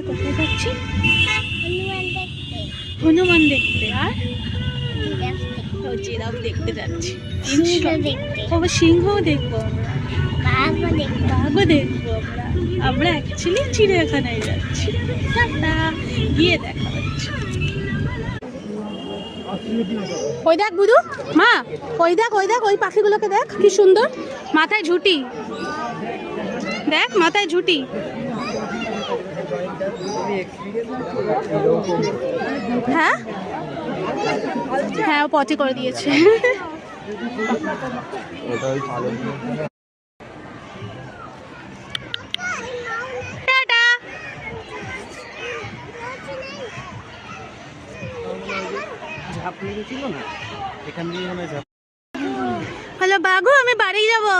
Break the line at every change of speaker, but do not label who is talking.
আমরা কোথায় যাচ্ছি? হনুমান দেখতে। আর জিরাফ দেখতে যাচ্ছি। সিংহও দেখবো আমরা, বাঘও দেখবো আমরা। আমরা অ্যাকচুয়ালি চিড়িয়াখানায় যাচ্ছি। টাটা, গিয়ে দেখা হচ্ছে। ওই দেখ বুধু, মা ওই দেখ ওই পাখিগুলোকে দেখ কি সুন্দর, মাথায় ঝুঁটি, দেখ মাথায় ঝুঁটি। হ্যাঁ হ্যাঁ, ও পটি করে দিয়েছে। টাটা। হ্যালো বাবু, আমি বাড়ি যাবো।